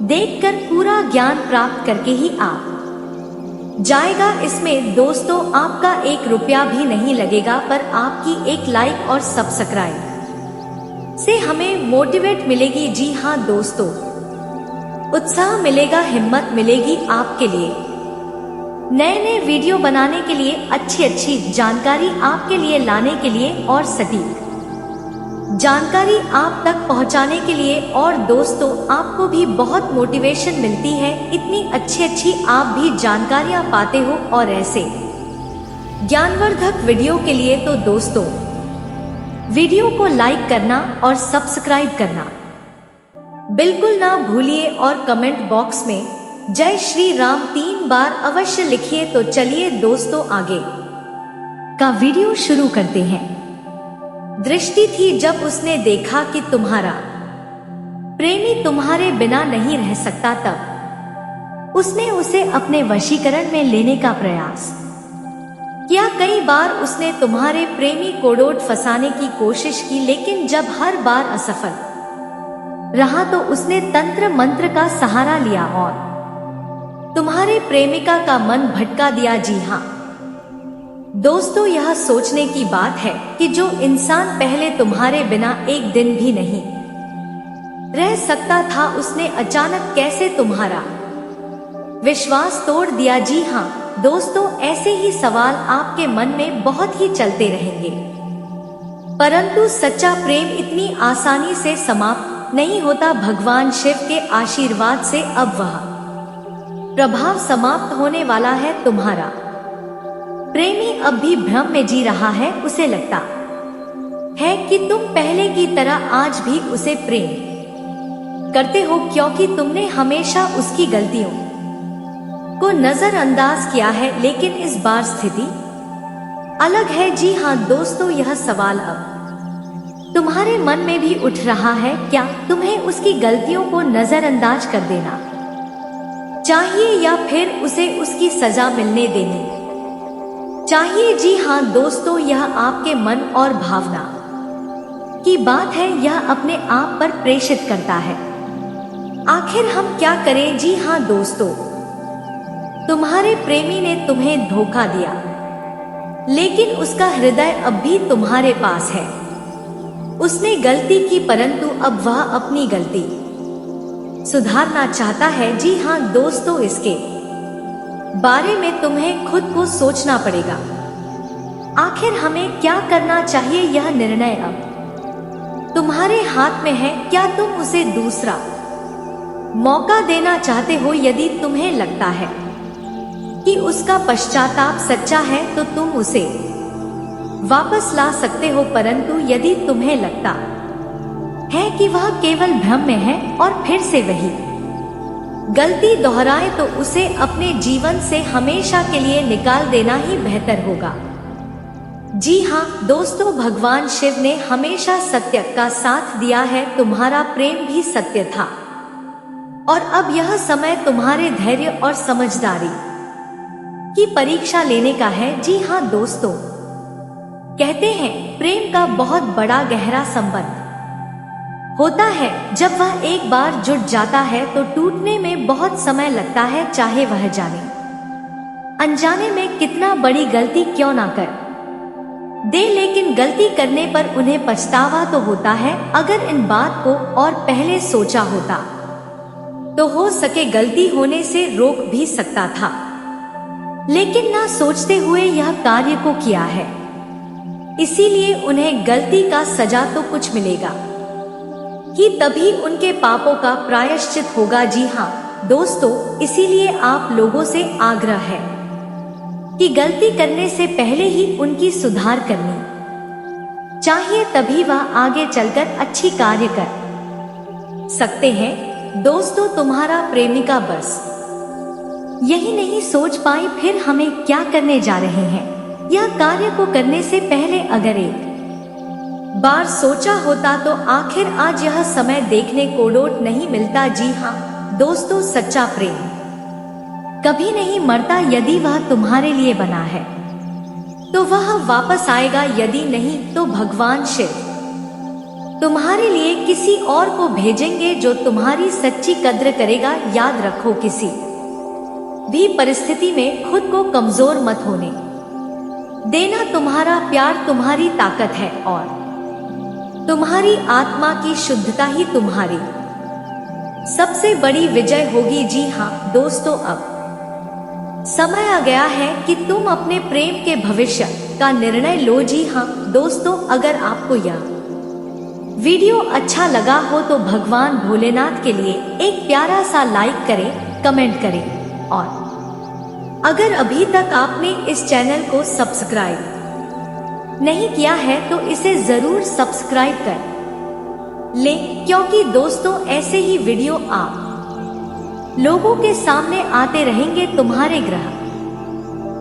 Speaker 1: देखकर पूरा ज्ञान प्राप्त करके ही आप जाएगा। इसमें दोस्तों आपका 1 रुपया भी नहीं लगेगा, पर आपकी एक लाइक और सब्सक्राइब से हमें मोटिवेट मिलेगी। जी हाँ दोस्तों, उत्साह मिलेगा, हिम्मत मिलेगी आपके लिए नए नए वीडियो बनाने के लिए, अच्छी जानकारी आपके लिए लाने के लिए और सटीक जानकारी आप तक पहुंचाने के लिए। और दोस्तों, आपको भी बहुत मोटिवेशन मिलती है, इतनी अच्छी आप भी जानकारियां पाते हो। और ऐसे ज्ञानवर्धक वीडियो के लिए तो दोस्तों वीडियो को लाइक करना और सब्सक्राइब करना बिल्कुल ना भूलिए और कमेंट बॉक्स में जय श्री राम 3 बार अवश्य लिखिए। तो चलिए दोस्तों आगे का वीडियो शुरू करते हैं। दृष्टि थी जब उसने देखा कि तुम्हारा प्रेमी तुम्हारे बिना नहीं रह सकता, तब उसने उसे अपने वशीकरण में लेने का प्रयास किया। कई बार उसने तुम्हारे प्रेमी को डोट फंसाने की कोशिश की, लेकिन जब हर बार असफल रहा तो उसने तंत्र मंत्र का सहारा लिया और तुम्हारे प्रेमिका का मन भटका दिया। जी हाँ दोस्तों, यह सोचने की बात है कि जो इंसान पहले तुम्हारे बिना एक दिन भी नहीं रह सकता था, उसने अचानक कैसे तुम्हारा विश्वास तोड़ दिया। जी हाँ दोस्तों, ऐसे ही सवाल आपके मन में बहुत ही चलते रहेंगे, परंतु सच्चा प्रेम इतनी आसानी से समाप्त नहीं होता। भगवान शिव के आशीर्वाद से अब वह प्रभाव समाप्त होने वाला है। तुम्हारा प्रेमी अब भी भ्रम में जी रहा है। उसे लगता है कि तुम पहले की तरह आज भी उसे प्रेम करते हो, क्योंकि तुमने हमेशा उसकी गलतियों को नजरअंदाज किया है, लेकिन इस बार स्थिति अलग है। जी हाँ दोस्तों, यह सवाल अब तुम्हारे मन में भी उठ रहा है, क्या तुम्हें उसकी गलतियों को नजरअंदाज कर देना चाहिए या फिर उसे उसकी सजा मिलने देनी चाहिए? जी हाँ दोस्तों, यह आपके मन और भावना की बात है, यह अपने आप पर प्रेषित करता है। आखिर हम क्या करें? जी हाँ दोस्तों, तुम्हारे प्रेमी ने तुम्हें धोखा दिया, लेकिन उसका हृदय अब भी तुम्हारे पास है। उसने गलती की, परंतु अब वह अपनी गलती सुधारना चाहता है। जी हाँ दोस्तों, इसके बारे में तुम्हें खुद को सोचना पड़ेगा। आखिर हमें क्या करना चाहिए, यह निर्णय अब तुम्हारे हाथ में है। क्या तुम उसे दूसरा मौका देना चाहते हो? यदि तुम्हें लगता है कि उसका पश्चाताप सच्चा है तो तुम उसे वापस ला सकते हो, परंतु यदि तुम्हें लगता है कि वह केवल भ्रम में है और फिर से वही गलती दोहराए, तो उसे अपने जीवन से हमेशा के लिए निकाल देना ही बेहतर होगा। जी हाँ दोस्तों, भगवान शिव ने हमेशा सत्य का साथ दिया है। तुम्हारा प्रेम भी सत्य था और अब यह समय तुम्हारे धैर्य और समझदारी की परीक्षा लेने का है। जी हाँ दोस्तों, कहते हैं प्रेम का बहुत बड़ा गहरा संबंध होता है। जब वह एक बार जुट जाता है तो टूटने में बहुत समय लगता है, चाहे वह जाने अनजाने में कितना बड़ी गलती क्यों ना कर दे, लेकिन गलती करने पर उन्हें पछतावा तो होता है। अगर इन बात को और पहले सोचा होता तो हो सके गलती होने से रोक भी सकता था, लेकिन ना सोचते हुए यह कार्य को किया है, इसीलिए उन्हें गलती का सजा तो कुछ मिलेगा कि तभी उनके पापों का प्रायश्चित होगा। जी हाँ दोस्तों, इसीलिए आप लोगों से आग्रह है कि गलती करने से पहले ही उनकी सुधार करनी चाहिए, तभी वह आगे चलकर अच्छी कार्य कर सकते हैं। दोस्तों, तुम्हारा प्रेमिका बस यही नहीं सोच पाई, फिर हमें क्या करने जा रहे हैं। यह कार्य को करने से पहले अगर एक बार सोचा होता तो आखिर आज यह समय देखने को लौट नहीं मिलता। जी हाँ दोस्तों, सच्चा प्रेम कभी नहीं मरता। यदि वह तुम्हारे लिए बना है तो वह वापस आएगा, यदि नहीं तो भगवान शिव तुम्हारे लिए किसी और को भेजेंगे जो तुम्हारी सच्ची कद्र करेगा। याद रखो, किसी भी परिस्थिति में खुद को कमजोर मत होने देना। तुम्हारा प्यार तुम्हारी ताकत है और तुम्हारी आत्मा की शुद्धता ही तुम्हारी सबसे बड़ी विजय होगी। जी हाँ दोस्तों, अब समय आ गया है कि तुम अपने प्रेम के भविष्य का निर्णय लो। जी हाँ दोस्तों, अगर आपको यह वीडियो अच्छा लगा हो तो भगवान भोलेनाथ के लिए एक प्यारा सा लाइक करें, कमेंट करें और अगर अभी तक आपने इस चैनल को सब्सक्राइब नहीं किया है तो इसे जरूर सब्सक्राइब कर लें, क्योंकि दोस्तों ऐसे ही वीडियो आप लोगों के सामने आते रहेंगे। तुम्हारे ग्रह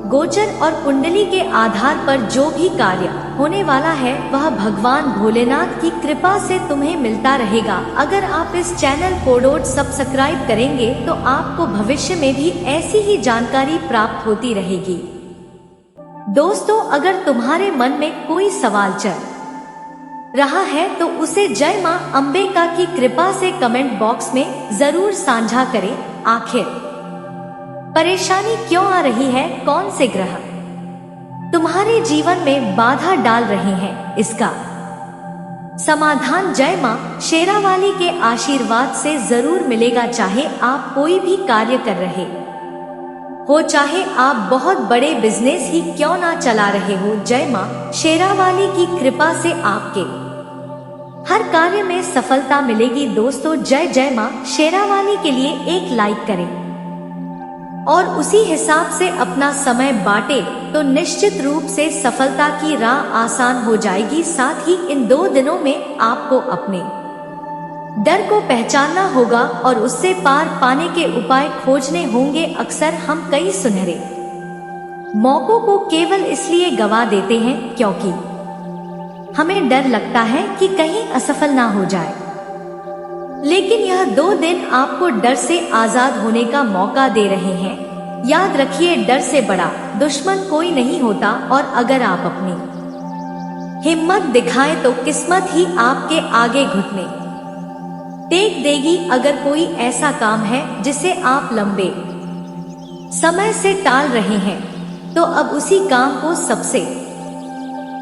Speaker 1: गोचर और कुंडली के आधार पर जो भी कार्य होने वाला है वह भगवान भोलेनाथ की कृपा से तुम्हें मिलता रहेगा। अगर आप इस चैनल को सब्सक्राइब करेंगे तो आपको भविष्य में भी ऐसी ही जानकारी प्राप्त होती रहेगी। दोस्तों, अगर तुम्हारे मन में कोई सवाल चल रहा है तो उसे जय मां अंबिका की कृपा से कमेंट बॉक्स में जरूर साझा करें। आखिर परेशानी क्यों आ रही है, कौन से ग्रह तुम्हारे जीवन में बाधा डाल रहे हैं, इसका समाधान जय मां शेरावाली के आशीर्वाद से जरूर मिलेगा। चाहे आप कोई भी कार्य कर रहे हो, चाहे आप बहुत बड़े बिजनेस ही क्यों ना चला रहे हो, जय मां शेरावाली की कृपा से आपके हर कार्य में सफलता मिलेगी। दोस्तों, जय मां शेरावाली के लिए एक लाइक करें और उसी हिसाब से अपना समय बांटे तो निश्चित रूप से सफलता की राह आसान हो जाएगी। साथ ही इन 2 दिनों में आपको अपने डर को पहचानना होगा और उससे पार पाने के उपाय खोजने होंगे। अक्सर हम कई सुनहरे मौकों को केवल इसलिए गवा देते हैं क्योंकि हमें डर लगता है कि कहीं असफल ना हो जाए, लेकिन यह 2 दिन आपको डर से आजाद होने का मौका दे रहे हैं। याद रखिए, डर से बड़ा दुश्मन कोई नहीं होता और अगर आप अपनी हिम्मत दिखाएं तो किस्मत ही आपके आगे घुटने टेक देगी। अगर कोई ऐसा काम है जिसे आप लंबे समय से टाल रहे हैं तो अब उसी काम को सबसे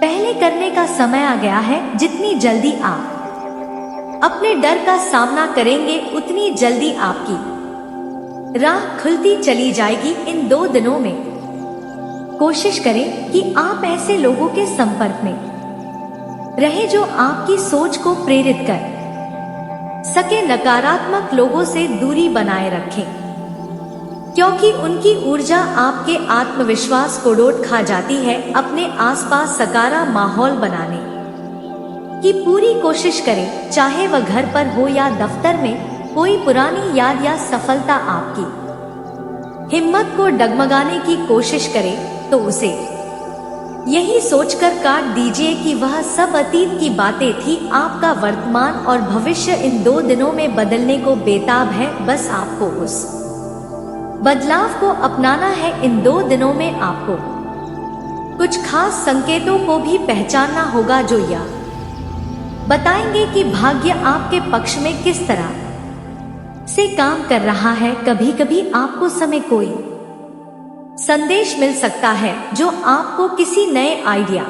Speaker 1: पहले करने का समय आ गया है। जितनी जल्दी आप अपने डर का सामना करेंगे उतनी जल्दी आपकी राह खुलती चली जाएगी। इन 2 दिनों में कोशिश करें कि आप ऐसे लोगों के संपर्क में रहे जो आपकी सोच को प्रेरित कर सके। नकारात्मक लोगों से दूरी बनाए रखें क्योंकि उनकी ऊर्जा आपके आत्मविश्वास को डोट खा जाती है। अपने आसपास सकारात्मक माहौल बनाने की पूरी कोशिश करें, चाहे वह घर पर हो या दफ्तर में। कोई पुरानी याद या सफलता आपकी हिम्मत को डगमगाने की कोशिश करे तो उसे यही सोचकर काट दीजिए कि वह सब अतीत की बातें थी। आपका वर्तमान और भविष्य इन 2 दिनों में बदलने को बेताब है। बस आपको उस बदलाव को अपनाना है। इन 2 दिनों में आपको कुछ खास संकेतों को भी पहचानना होगा जो यह बताएंगे कि भाग्य आपके पक्ष में किस तरह से काम कर रहा है। कभी कभी आपको समय कोई संदेश मिल सकता है जो आपको किसी नए आइडिया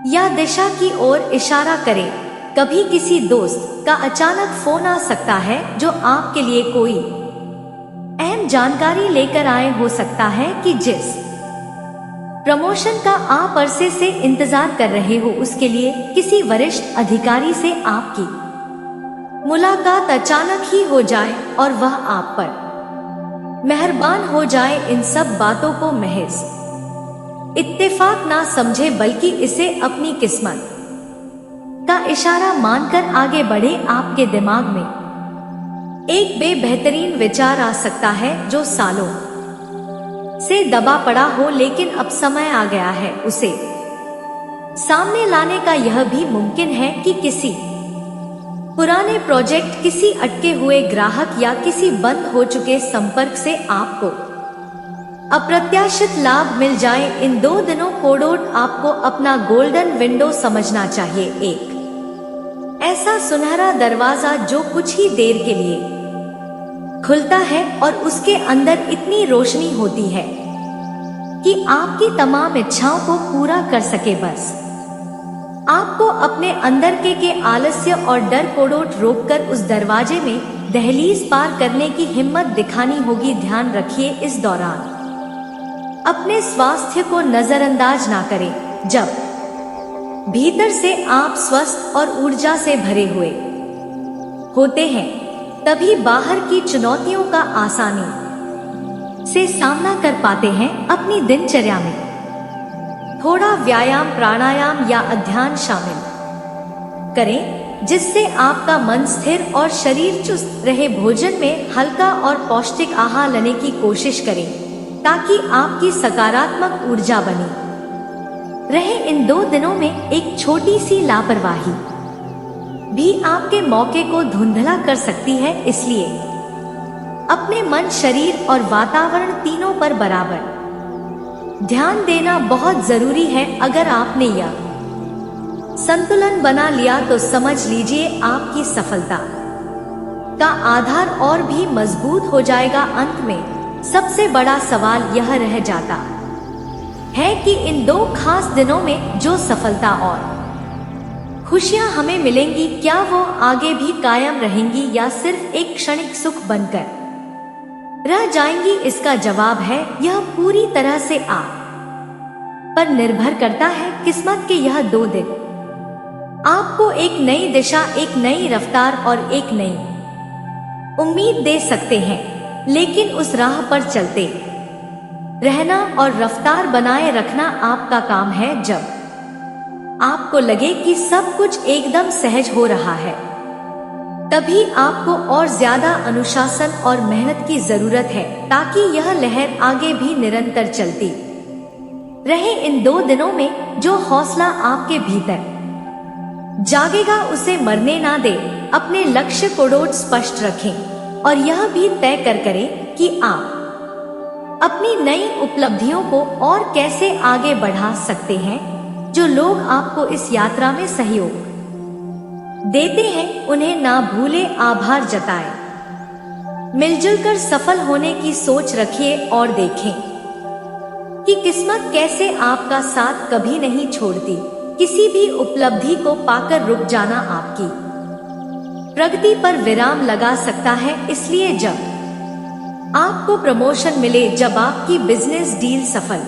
Speaker 1: या दिशा की ओर इशारा करे। कभी किसी दोस्त का अचानक फोन आ सकता है जो आपके लिए कोई अहम जानकारी लेकर आए। हो सकता है कि जिस प्रमोशन का आप अरसे से इंतजार कर रहे हो उसके लिए किसी वरिष्ठ अधिकारी से आपकी मुलाकात अचानक ही हो जाए और वह आप पर मेहरबान हो जाए। इन सब बातों को महज इत्तेफाक ना समझे बल्कि इसे अपनी किस्मत का इशारा मानकर आगे बढ़े। आपके दिमाग में एक बेहतरीन विचार आ सकता है जो सालों से दबा पड़ा हो, लेकिन अब समय आ गया है उसे सामने लाने का। यह भी मुमकिन है कि किसी पुराने प्रोजेक्ट, किसी अटके हुए ग्राहक या किसी बंद हो चुके संपर्क से आपको अप्रत्याशित लाभ मिल जाए। इन 2 दिनों को आपको अपना गोल्डन विंडो समझना चाहिए। एक ऐसा सुनहरा दरवाजा जो कुछ ही देर के लिए खुलता है और उसके अंदर इतनी रोशनी होती है कि आपकी तमाम इच्छाओं को पूरा कर सके। बस आपको अपने अंदर के आलस्य और डर को रोककर उस दरवाजे में दहलीज पार करने की हिम्मत दिखानी होगी। ध्यान रखिए, इस दौरान अपने स्वास्थ्य को नजरअंदाज ना करें। जब भीतर से आप स्वस्थ और ऊर्जा से भरे हुए होते हैं तभी बाहर की चुनौतियों का आसानी से सामना कर पाते हैं। अपनी दिनचर्या में थोड़ा व्यायाम, प्राणायाम या अध्ययन शामिल करें जिससे आपका मन स्थिर और शरीर चुस्त रहे। भोजन में हल्का और पौष्टिक आहार लेने की कोशिश करें ताकि आपकी सकारात्मक ऊर्जा बनी रहे। इन 2 दिनों में एक छोटी सी लापरवाही भी आपके मौके को धुंधला कर सकती है, इसलिए अपने मन, शरीर और वातावरण तीनों पर बराबर ध्यान देना बहुत जरूरी है। अगर आपने यह संतुलन बना लिया तो समझ लीजिए आपकी सफलता का आधार और भी मजबूत हो जाएगा। अंत में सबसे बड़ा सवाल यह रह जाता है कि इन 2 खास दिनों में जो सफलता और खुशियां हमें मिलेंगी, क्या वो आगे भी कायम रहेंगी या सिर्फ एक क्षणिक सुख बनकर रह जाएंगी? इसका जवाब है यह पूरी तरह से आप पर निर्भर करता है। किस्मत के यह 2 दिन आपको एक नई दिशा, एक नई रफ्तार और एक नई उम्मीद दे सकते हैं, लेकिन उस राह पर चलते रहना और रफ्तार बनाए रखना आपका काम है। जब आपको लगे कि सब कुछ एकदम सहज हो रहा है, तभी आपको और ज्यादा अनुशासन और मेहनत की जरूरत है ताकि यह लहर आगे भी निरंतर चलती रहे। इन 2 दिनों में जो हौसला आपके भीतर जागेगा उसे मरने ना दे। अपने लक्ष्य को रोज स्पष्ट रखें और यह भी तय करें कि आप अपनी नई उपलब्धियों को और कैसे आगे बढ़ा सकते हैं। जो लोग आपको इस यात्रा में सहयोग देते हैं उन्हें ना भूले, आभार जताएं। मिलजुल कर सफल होने की सोच रखिए और देखें कि किस्मत कैसे आपका साथ कभी नहीं छोड़ती। किसी भी उपलब्धि को पाकर रुक जाना आपकी प्रगति पर विराम लगा सकता है। इसलिए जब आपको प्रमोशन मिले, जब आपकी बिजनेस डील सफल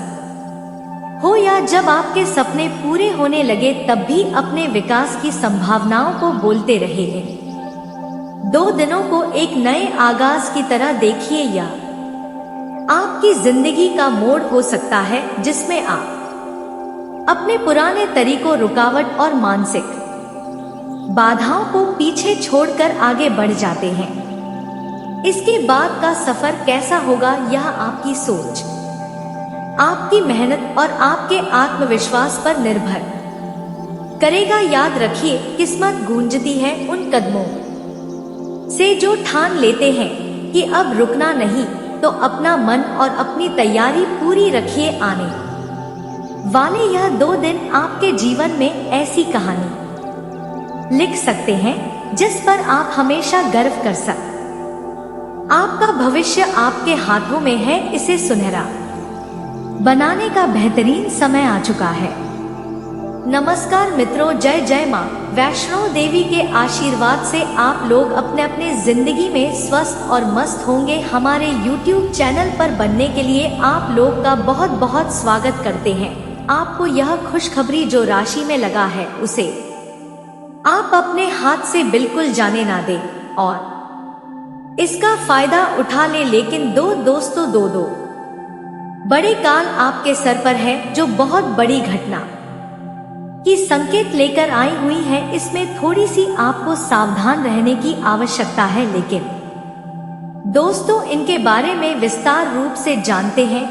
Speaker 1: हो या जब आपके सपने पूरे होने लगे, तब भी अपने विकास की संभावनाओं को बोलते रहे हैं। 2 दिनों को एक नए आगाज की तरह देखिए। या आपकी जिंदगी का मोड़ हो सकता है जिसमें आप अपने पुराने तरीकों, रुकावट और मानसिक बाधाओं को पीछे छोड़कर आगे बढ़ जाते हैं। इसके बाद का सफर कैसा होगा यह आपकी सोच, आपकी मेहनत और आपके आत्मविश्वास पर निर्भर करेगा। याद रखिए, किस्मत गूंजती है उन कदमों से जो ठान लेते हैं कि अब रुकना नहीं। तो अपना मन और अपनी तैयारी पूरी रखिए। आने वाले यह 2 दिन आपके जीवन में ऐसी कहानी लिख सकते हैं जिस पर आप हमेशा गर्व कर सकते। आपका भविष्य आपके हाथों में है, इसे सुनहरा बनाने का बेहतरीन समय आ चुका है। नमस्कार मित्रों, जय जय माँ वैष्णो देवी के आशीर्वाद से आप लोग अपने अपने जिंदगी में स्वस्थ और मस्त होंगे। हमारे YouTube चैनल पर बनने के लिए आप लोग का बहुत बहुत स्वागत करते हैं। आपको यह खुशखबरी जो राशि में लगा है उसे आप अपने हाथ से बिल्कुल जाने ना दें और इसका फायदा उठा ले। लेकिन दोस्तों, दो बड़े काल आपके सर पर है जो बहुत बड़ी घटना की संकेत लेकर आई हुई है। इसमें थोड़ी सी आपको सावधान रहने की आवश्यकता है, लेकिन दोस्तों इनके बारे में विस्तार रूप से जानते हैं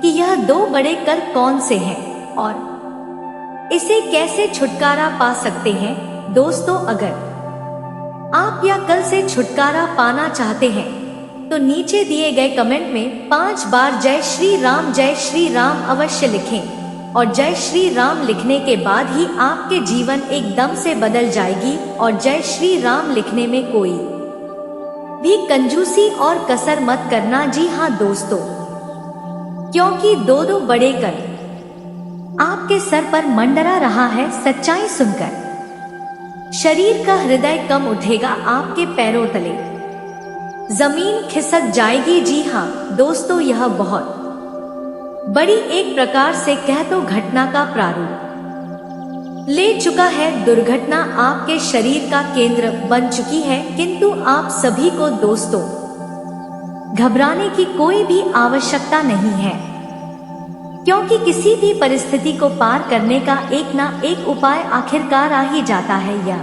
Speaker 1: कि यह 2 बड़े कल कौन से हैं और इसे कैसे छुटकारा पा सकते हैं। दोस्तों, अगर आप या कल से छुटकारा पाना चाहते हैं तो नीचे दिए गए कमेंट में 5 बार जय श्री राम अवश्य लिखें। और जय श्री राम लिखने के बाद ही आपके जीवन एकदम से बदल जाएगी। और जय श्री राम लिखने में कोई भी कंजूसी और कसर मत करना। जी हाँ दोस्तों, क्योंकि 2 बड़े कल आपके सर पर मंडरा रहा है। सच्चाई सुनकर शरीर का हृदय कम उठेगा, आपके पैरों तले जमीन खिसक जाएगी। जी हाँ दोस्तों, यह बहुत बड़ी एक प्रकार से कह तो घटना का प्रारूप ले चुका है। दुर्घटना आपके शरीर का केंद्र बन चुकी है। किंतु आप सभी को दोस्तों घबराने की कोई भी आवश्यकता नहीं है, क्योंकि किसी भी परिस्थिति को पार करने का एक ना एक उपाय आखिरकार आ ही जाता है। या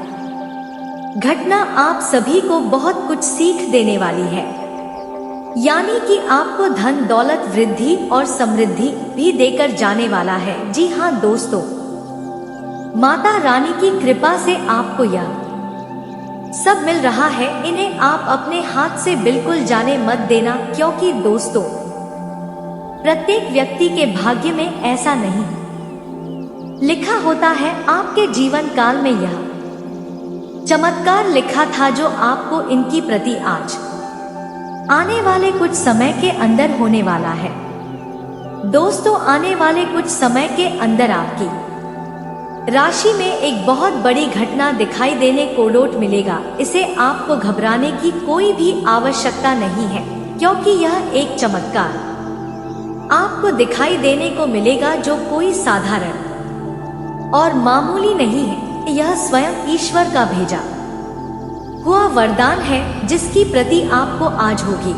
Speaker 1: घटना आप सभी को बहुत कुछ सीख देने वाली है, यानी कि आपको धन दौलत वृद्धि और समृद्धि भी देकर जाने वाला है। जी हाँ दोस्तों, माता रानी की कृपा से आपको यह सब मिल रहा है। इन्हें आप अपने हाथ से बिल्कुल जाने मत देना, क्योंकि दोस्तों प्रत्येक व्यक्ति के भाग्य में ऐसा नहीं लिखा होता है। आपके जीवन काल में यह चमत्कार लिखा था जो आपको इनकी प्रति आज आने वाले कुछ समय के अंदर होने वाला है। दोस्तों आने वाले कुछ समय के अंदर आपकी राशि में एक बहुत बड़ी घटना दिखाई देने को लोट मिलेगा। इसे आपको घबराने की कोई भी आवश्यकता नहीं है, क्योंकि यह एक चमत्कार आपको दिखाई देने को मिलेगा जो कोई साधारण और मामूली नहीं है। यह स्वयं ईश्वर का भेजा हुआ वरदान है, जिसकी प्रति आपको आज होगी।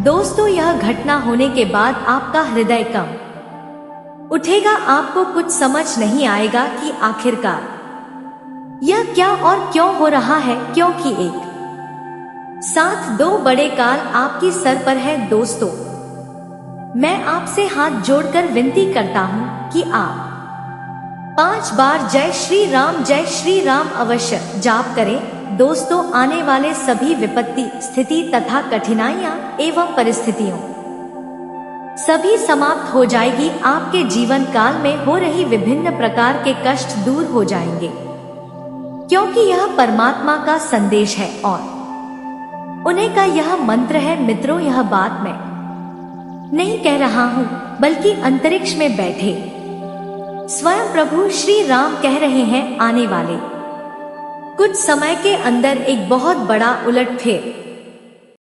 Speaker 1: दोस्तों यह घटना होने के बाद आपका हृदय कम उठेगा। आपको कुछ समझ नहीं आएगा कि आखिरकार यह क्या और क्यों हो रहा है, क्योंकि एक साथ दो बड़े काल आपकी सर पर है। दोस्तों मैं आपसे हाथ जोड़कर विनती करता हूँ कि आप 5 बार जय श्री राम अवश्य जाप करें। दोस्तों आने वाले सभी विपत्ति स्थिति तथा कठिनाइयां एवं परिस्थितियों सभी समाप्त हो जाएगी। आपके जीवन काल में हो रही विभिन्न प्रकार के कष्ट दूर हो जाएंगे, क्योंकि यह परमात्मा का संदेश है और उन्हीं का यह मंत्र है। मित्रों यह बात मैं नहीं कह रहा हूँ, बल्कि अंतरिक्ष में बैठे स्वयं प्रभु श्री राम कह रहे हैं। आने वाले कुछ समय के अंदर एक बहुत बड़ा उलटफेर